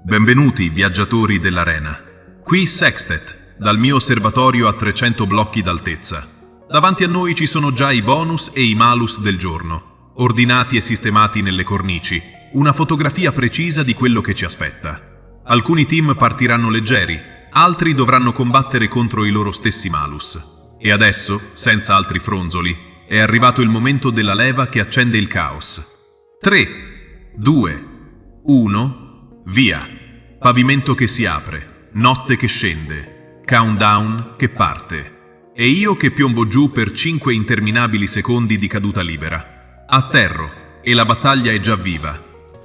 Benvenuti, viaggiatori dell'arena. Qui Sextet, dal mio osservatorio a 300 blocchi d'altezza. Davanti a noi ci sono già i bonus e i malus del giorno, ordinati e sistemati nelle cornici, una fotografia precisa di quello che ci aspetta. Alcuni team partiranno leggeri, altri dovranno combattere contro i loro stessi malus. E adesso, senza altri fronzoli, è arrivato il momento della leva che accende il caos. 3, 2, 1, via! Pavimento che si apre, notte che scende, countdown che parte. E io che piombo giù per 5 interminabili secondi di caduta libera. Atterro, e la battaglia è già viva.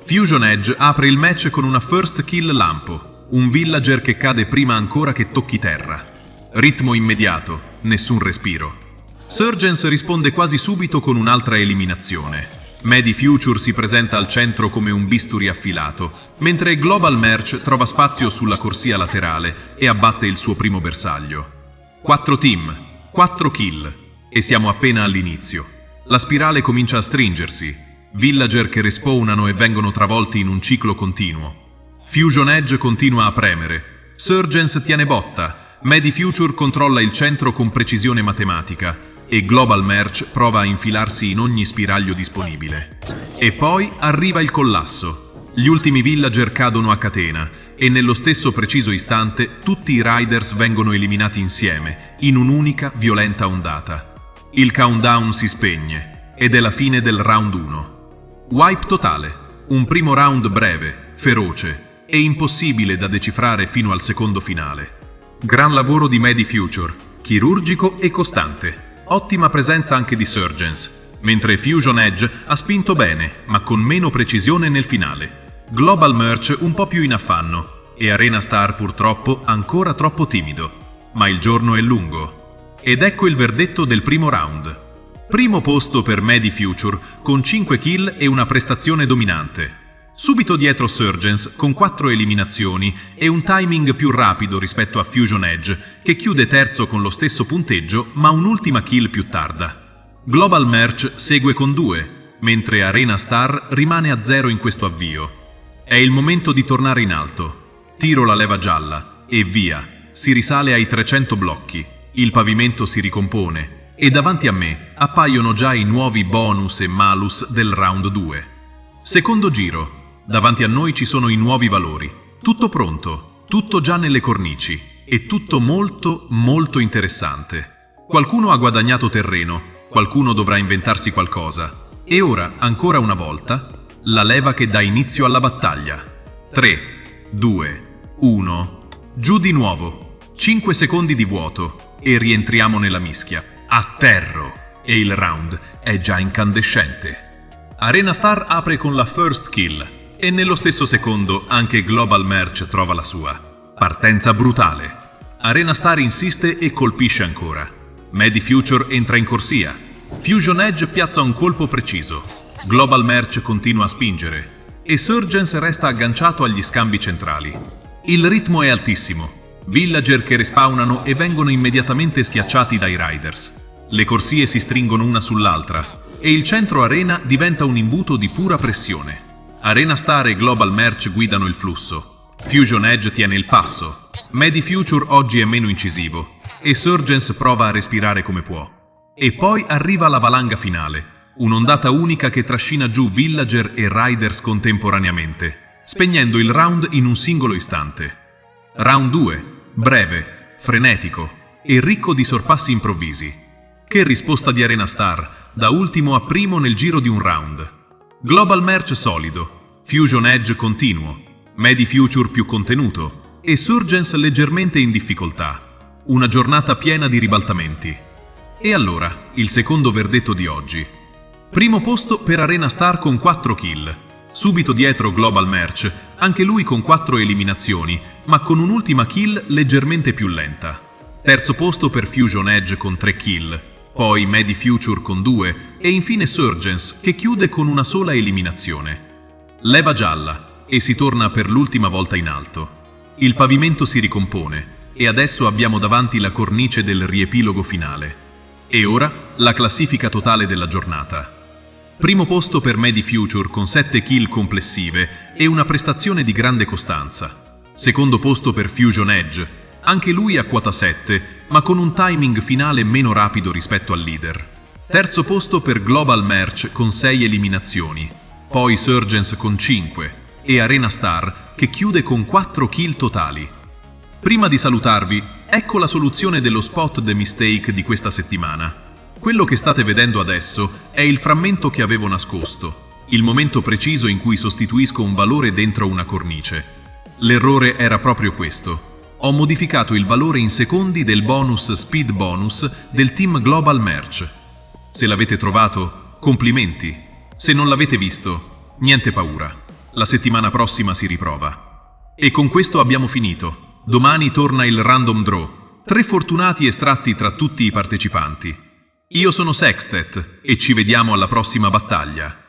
Fusion Edge apre il match con una first kill lampo, un villager che cade prima ancora che tocchi terra. Ritmo immediato, nessun respiro. Surgens risponde quasi subito con un'altra eliminazione. Medi Future si presenta al centro come un bisturi affilato, mentre Global Merch trova spazio sulla corsia laterale e abbatte il suo primo bersaglio. 4 team, 4 kill, e siamo appena all'inizio. La spirale comincia a stringersi, villager che respawnano e vengono travolti in un ciclo continuo. Fusion Edge continua a premere, Surgens tiene botta, Medi Future controlla il centro con precisione matematica, e Global Merch prova a infilarsi in ogni spiraglio disponibile. E poi arriva il collasso. Gli ultimi villager cadono a catena e nello stesso preciso istante tutti i riders vengono eliminati insieme, in un'unica violenta ondata. Il countdown si spegne ed è la fine del round 1. Wipe totale. Un primo round breve, feroce e impossibile da decifrare fino al secondo finale. Gran lavoro di Medi Future, chirurgico e costante. Ottima presenza anche di Surgens, mentre Fusion Edge ha spinto bene, ma con meno precisione nel finale. Global Merch un po' più in affanno, e Arena Star purtroppo ancora troppo timido. Ma il giorno è lungo. Ed ecco il verdetto del primo round. Primo posto per Medi Future, con 5 kill e una prestazione dominante. Subito dietro Surgens, con 4 eliminazioni e un timing più rapido rispetto a Fusion Edge, che chiude terzo con lo stesso punteggio, ma un'ultima kill più tarda. Global Merch segue con 2, mentre Arena Star rimane a 0 in questo avvio. È il momento di tornare in alto. Tiro la leva gialla, e via. Si risale ai 300 blocchi, il pavimento si ricompone, e davanti a me appaiono già i nuovi bonus e malus del round 2. Secondo giro. Davanti a noi ci sono i nuovi valori. Tutto pronto, tutto già nelle cornici e tutto molto, molto interessante. Qualcuno ha guadagnato terreno, qualcuno dovrà inventarsi qualcosa. E ora, ancora una volta, la leva che dà inizio alla battaglia. 3, 2, 1, giù di nuovo. 5 secondi di vuoto e rientriamo nella mischia. Atterro! E il round è già incandescente. Arena Star apre con la first kill. E nello stesso secondo anche Global Merch trova la sua. Partenza brutale. Arena Star insiste e colpisce ancora. Medi Future entra in corsia. Fusion Edge piazza un colpo preciso. Global Merch continua a spingere. E Surgens resta agganciato agli scambi centrali. Il ritmo è altissimo. Villager che respawnano e vengono immediatamente schiacciati dai riders. Le corsie si stringono una sull'altra. E il centro arena diventa un imbuto di pura pressione. Arena Star e Global Merch guidano il flusso. Fusion Edge tiene il passo. Medi Future oggi è meno incisivo. E Surgens prova a respirare come può. E poi arriva la valanga finale. Un'ondata unica che trascina giù villager e riders contemporaneamente, spegnendo il round in un singolo istante. Round 2. Breve, frenetico e ricco di sorpassi improvvisi. Che risposta di Arena Star, da ultimo a primo nel giro di un round. Global Merch solido, Fusion Edge continuo, Medi Future più contenuto e Surgens leggermente in difficoltà. Una giornata piena di ribaltamenti. E allora, il secondo verdetto di oggi. Primo posto per Arena Star con 4 kill. Subito dietro Global Merch, anche lui con 4 eliminazioni, ma con un'ultima kill leggermente più lenta. Terzo posto per Fusion Edge con 3 kill. Poi Medi Future con 2 e infine Surgens che chiude con una sola eliminazione. Leva gialla e si torna per l'ultima volta in alto. Il pavimento si ricompone e adesso abbiamo davanti la cornice del riepilogo finale. E ora la classifica totale della giornata. Primo posto per Medi Future con 7 kill complessive e una prestazione di grande costanza. Secondo posto per Fusion Edge, anche lui a quota 7, ma con un timing finale meno rapido rispetto al leader. Terzo posto per Global Merch con 6 eliminazioni, poi Surgeons con 5 e Arena Star che chiude con 4 kill totali. Prima di salutarvi, ecco la soluzione dello Spot the Mistake di questa settimana. Quello che state vedendo adesso è il frammento che avevo nascosto, il momento preciso in cui sostituisco un valore dentro una cornice. L'errore era proprio questo. Ho modificato il valore in secondi del bonus Speed Bonus del team Global Merch. Se l'avete trovato, complimenti. Se non l'avete visto, niente paura. La settimana prossima si riprova. E con questo abbiamo finito. Domani torna il Random Draw. 3 fortunati estratti tra tutti i partecipanti. Io sono Sextet e ci vediamo alla prossima battaglia.